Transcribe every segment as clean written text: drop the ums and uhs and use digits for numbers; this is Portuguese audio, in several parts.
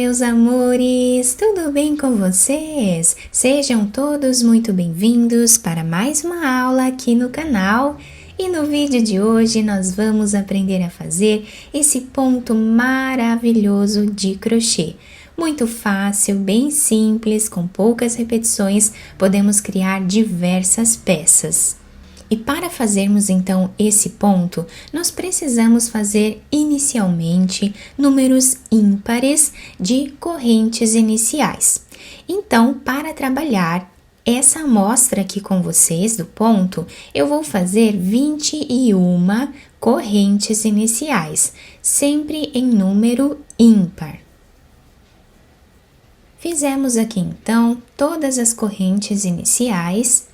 meus amores! Tudo bem com vocês? Sejam todos muito bem-vindos para mais uma aula aqui no canal. E no vídeo de hoje nós vamos aprender a fazer esse ponto maravilhoso de crochê. Muito fácil, bem simples, com poucas repetições, podemos criar diversas peças. E para fazermos então esse ponto, nós precisamos fazer inicialmente números ímpares de correntes iniciais. Então, para trabalhar essa amostra aqui com vocês do ponto, eu vou fazer 21 correntes iniciais, sempre em número ímpar. Fizemos aqui então todas as correntes iniciais.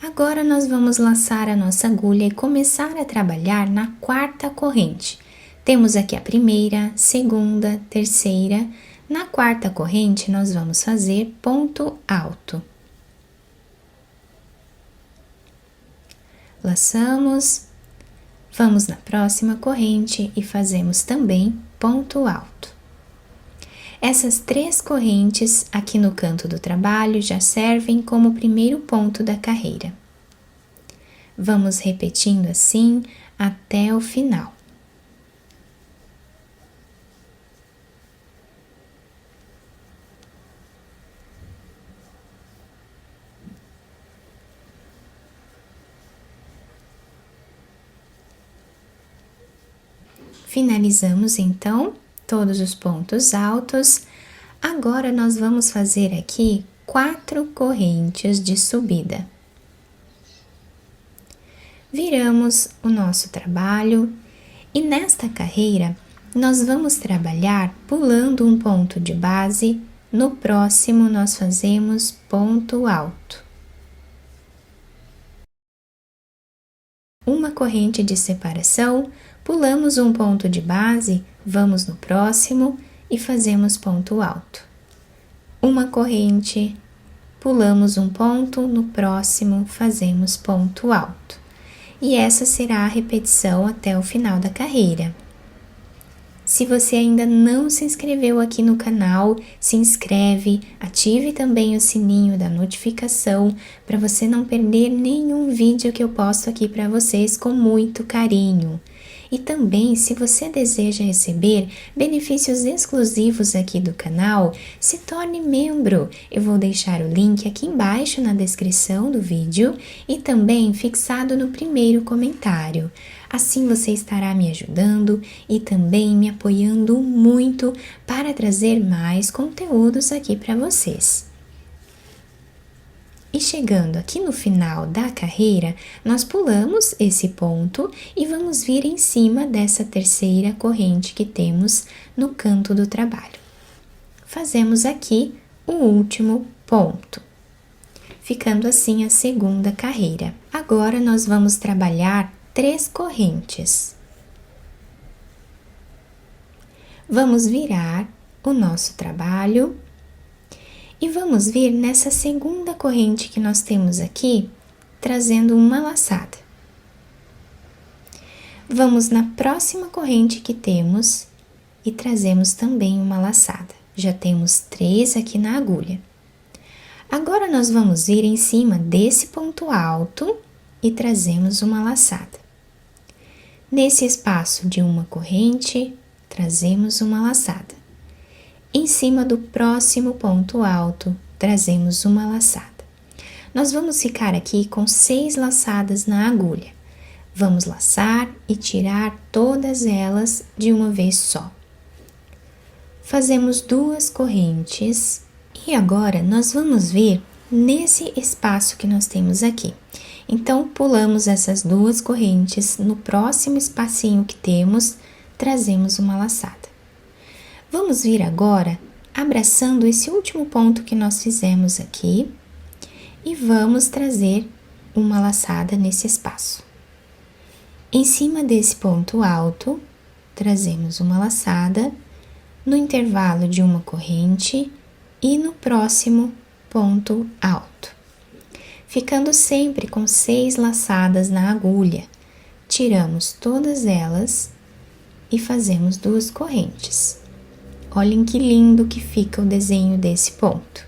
Agora nós vamos laçar a nossa agulha e começar a trabalhar na quarta corrente. Temos aqui a primeira, segunda, terceira. Na quarta corrente nós vamos fazer ponto alto. Laçamos, vamos na próxima corrente e fazemos também ponto alto. Essas 3 correntes aqui no canto do trabalho já servem como primeiro ponto da carreira. Vamos repetindo assim até o final. Finalizamos então todos os pontos altos. Agora nós vamos fazer aqui 4 correntes de subida. Viramos o nosso trabalho e nesta carreira nós vamos trabalhar pulando um ponto de base, no próximo nós fazemos ponto alto. Uma corrente de separação, pulamos um ponto de base, vamos no próximo e fazemos ponto alto. Uma corrente, pulamos um ponto, no próximo fazemos ponto alto. E essa será a repetição até o final da carreira. Se você ainda não se inscreveu aqui no canal, se inscreve, ative também o sininho da notificação para você não perder nenhum vídeo que eu posto aqui para vocês com muito carinho. E também, se você deseja receber benefícios exclusivos aqui do canal, se torne membro. Eu vou deixar o link aqui embaixo na descrição do vídeo e também fixado no primeiro comentário. Assim você estará me ajudando e também me apoiando muito para trazer mais conteúdos aqui para vocês. E chegando aqui no final da carreira, nós pulamos esse ponto e vamos vir em cima dessa terceira corrente que temos no canto do trabalho. Fazemos aqui o último ponto, ficando assim a segunda carreira. Agora nós vamos trabalhar 3 correntes. Vamos virar o nosso trabalho. E vamos vir nessa segunda corrente que nós temos aqui, trazendo uma laçada. Vamos na próxima corrente que temos e trazemos também uma laçada. Já temos 3 aqui na agulha. Agora nós vamos vir em cima desse ponto alto e trazemos uma laçada. Nesse espaço de uma corrente, trazemos uma laçada. Em cima do próximo ponto alto, trazemos uma laçada. Nós vamos ficar aqui com 6 laçadas na agulha. Vamos laçar e tirar todas elas de uma vez só. Fazemos 2 correntes e agora nós vamos vir nesse espaço que nós temos aqui. Então, pulamos essas 2 correntes, no próximo espacinho que temos, trazemos uma laçada. Vamos vir agora abraçando esse último ponto que nós fizemos aqui e vamos trazer uma laçada nesse espaço. Em cima desse ponto alto, trazemos uma laçada no intervalo de uma corrente e no próximo ponto alto, ficando sempre com 6 laçadas na agulha. Tiramos todas elas e fazemos 2 correntes. Olhem que lindo que fica o desenho desse ponto.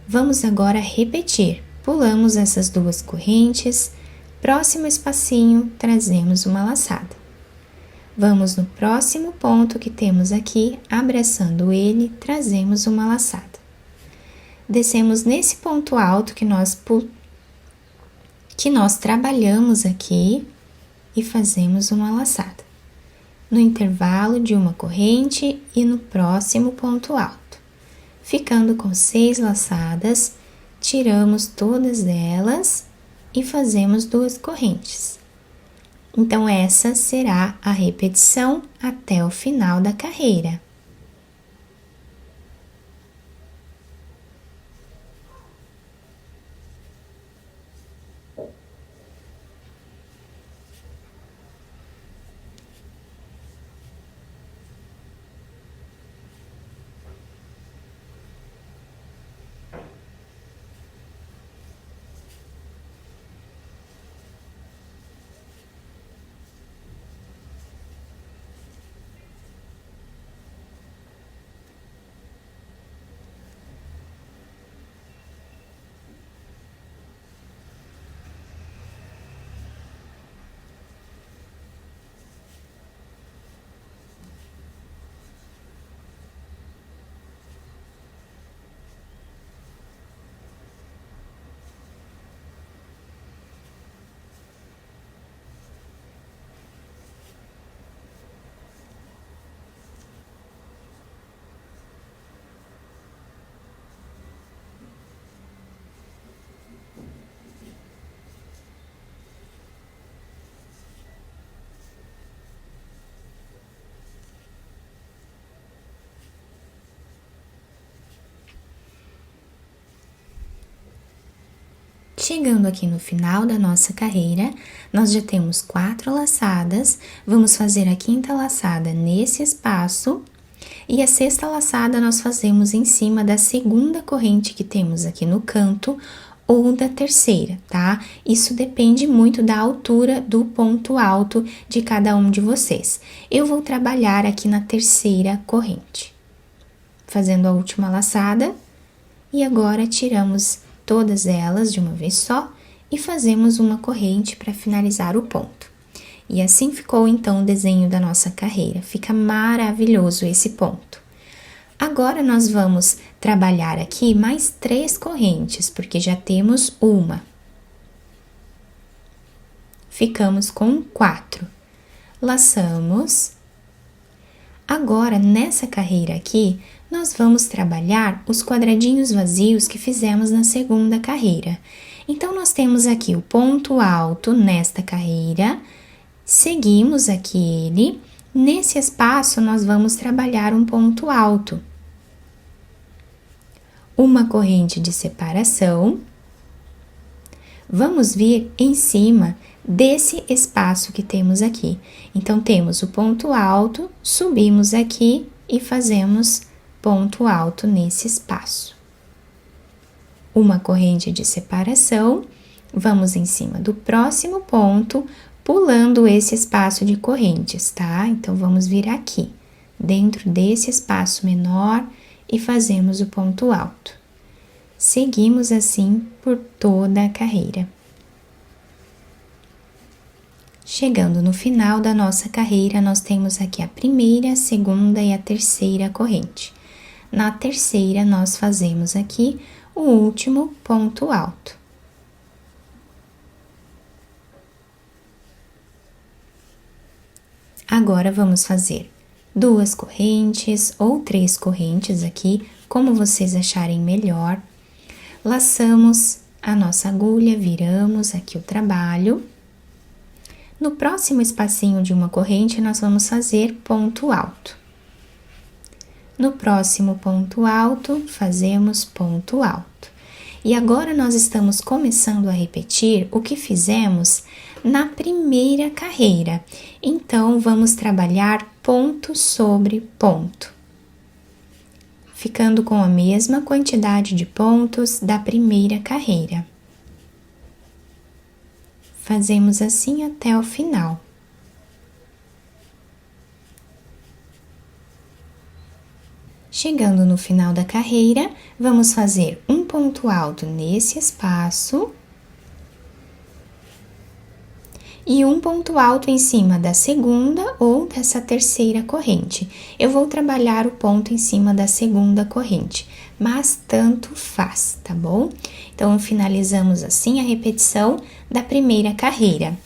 Vamos agora repetir. Pulamos essas duas correntes, próximo espacinho, trazemos uma laçada. Vamos no próximo ponto que temos aqui, abraçando ele, trazemos uma laçada. Descemos nesse ponto alto que nós trabalhamos aqui e fazemos uma laçada. No intervalo de uma corrente e no próximo ponto alto. Ficando com 6 laçadas, tiramos todas elas e fazemos 2 correntes. Então, essa será a repetição até o final da carreira. Chegando aqui no final da nossa carreira, nós já temos 4 laçadas, vamos fazer a 5ª laçada nesse espaço e a 6ª laçada nós fazemos em cima da 2ª corrente que temos aqui no canto ou da 3ª, tá? Isso depende muito da altura do ponto alto de cada um de vocês. Eu vou trabalhar aqui na 3ª corrente, fazendo a última laçada e agora tiramos todas elas de uma vez só e fazemos uma corrente para finalizar o ponto. E assim ficou então o desenho da nossa carreira, fica maravilhoso esse ponto. Agora nós vamos trabalhar aqui mais 3 correntes, porque já temos uma. Ficamos com 4. Laçamos. Agora, nessa carreira aqui, nós vamos trabalhar os quadradinhos vazios que fizemos na 2ª carreira. Então, nós temos aqui o ponto alto nesta carreira, seguimos aqui ele, nesse espaço nós vamos trabalhar um ponto alto. Uma corrente de separação, vamos vir em cima desse espaço que temos aqui. Então, temos o ponto alto, subimos aqui e fazemos ponto alto nesse espaço. Uma corrente de separação, vamos em cima do próximo ponto, pulando esse espaço de correntes, tá? Então, vamos vir aqui, dentro desse espaço menor e fazemos o ponto alto. Seguimos assim por toda a carreira. Chegando no final da nossa carreira, nós temos aqui a 1ª, a 2ª e a 3ª corrente. Na 3ª, nós fazemos aqui o último ponto alto. Agora, vamos fazer 2 correntes ou 3 correntes aqui, como vocês acharem melhor. Laçamos a nossa agulha, viramos aqui o trabalho. No próximo espacinho de uma corrente, nós vamos fazer ponto alto. No próximo ponto alto, fazemos ponto alto. E agora, nós estamos começando a repetir o que fizemos na 1ª carreira. Então, vamos trabalhar ponto sobre ponto, ficando com a mesma quantidade de pontos da 1ª carreira. Fazemos assim até o final. Chegando no final da carreira, vamos fazer um ponto alto nesse espaço e um ponto alto em cima da segunda ou dessa terceira corrente. Eu vou trabalhar o ponto em cima da segunda corrente, mas tanto faz, tá bom? Então, finalizamos assim a repetição da primeira carreira.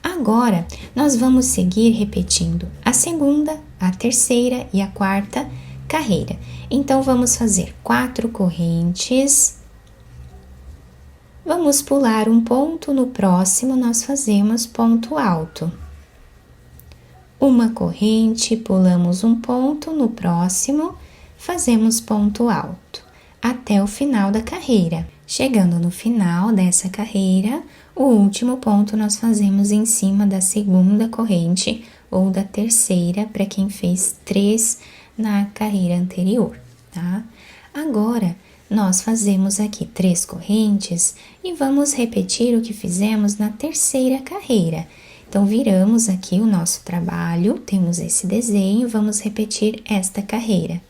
Agora, nós vamos seguir repetindo a segunda, a terceira e a quarta carreira. Então, vamos fazer 4 correntes. Vamos pular um ponto, no próximo nós fazemos ponto alto. Uma corrente, pulamos um ponto, no próximo fazemos ponto alto, até o final da carreira. Chegando no final dessa carreira, o último ponto nós fazemos em cima da segunda corrente ou da terceira, para quem fez 3 na carreira anterior, tá? Agora, nós fazemos aqui 3 correntes e vamos repetir o que fizemos na terceira carreira. Então, viramos aqui o nosso trabalho, temos esse desenho, vamos repetir esta carreira.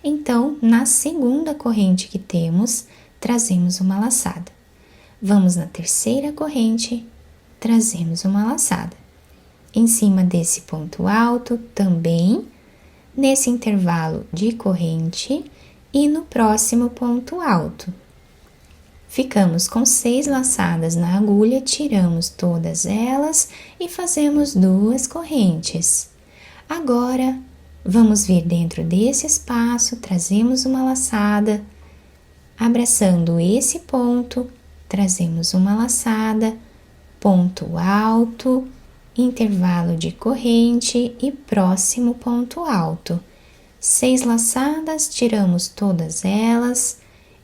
Então, na segunda corrente que temos, trazemos uma laçada. Vamos na terceira corrente, trazemos uma laçada. Em cima desse ponto alto, também, nesse intervalo de corrente, e no próximo ponto alto. Ficamos com 6 laçadas na agulha, tiramos todas elas e fazemos 2 correntes. Agora, vamos vir dentro desse espaço, trazemos uma laçada, abraçando esse ponto, trazemos uma laçada, ponto alto, intervalo de corrente e próximo ponto alto. 6 laçadas, tiramos todas elas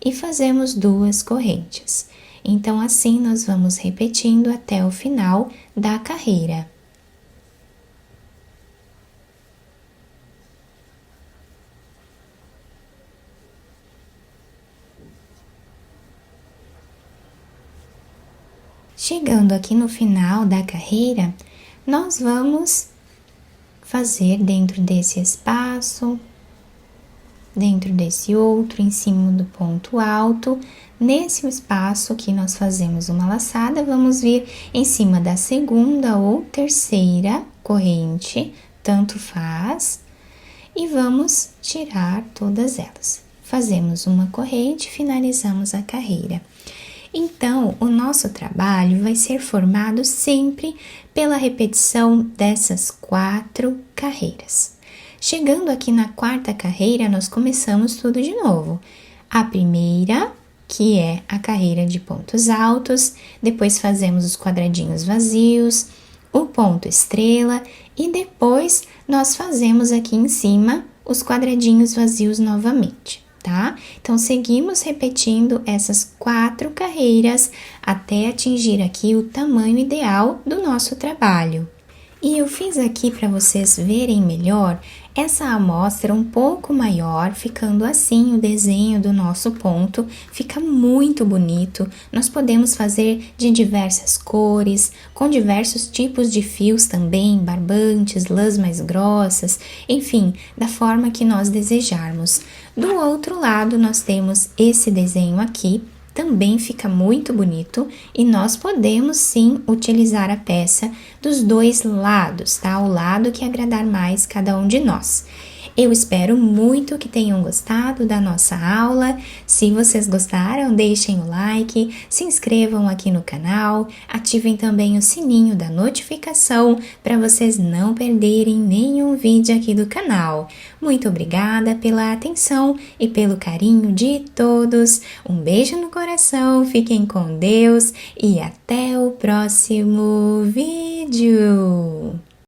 e fazemos 2 correntes. Então, assim, nós vamos repetindo até o final da carreira. Chegando aqui no final da carreira, nós vamos fazer dentro desse espaço, dentro desse outro, em cima do ponto alto. Nesse espaço que nós fazemos uma laçada, vamos vir em cima da segunda ou terceira corrente, tanto faz, e vamos tirar todas elas. Fazemos uma corrente, finalizamos a carreira. Então, o nosso trabalho vai ser formado sempre pela repetição dessas 4 carreiras. Chegando aqui na quarta carreira, nós começamos tudo de novo. A primeira, que é a carreira de pontos altos, depois fazemos os quadradinhos vazios, o ponto estrela e depois nós fazemos aqui em cima os quadradinhos vazios novamente. Tá? Então, seguimos repetindo essas 4 carreiras até atingir aqui o tamanho ideal do nosso trabalho. E eu fiz aqui para vocês verem melhor essa amostra um pouco maior, ficando assim o desenho do nosso ponto, fica muito bonito. Nós podemos fazer de diversas cores, com diversos tipos de fios também, barbantes, lãs mais grossas, enfim, da forma que nós desejarmos. Do outro lado, nós temos esse desenho aqui, também fica muito bonito e nós podemos sim utilizar a peça dos 2 lados, tá? O lado que agradar mais cada um de nós. Eu espero muito que tenham gostado da nossa aula. Se vocês gostaram, deixem o like, se inscrevam aqui no canal, ativem também o sininho da notificação para vocês não perderem nenhum vídeo aqui do canal. Muito obrigada pela atenção e pelo carinho de todos. Um beijo no coração, fiquem com Deus e até o próximo vídeo!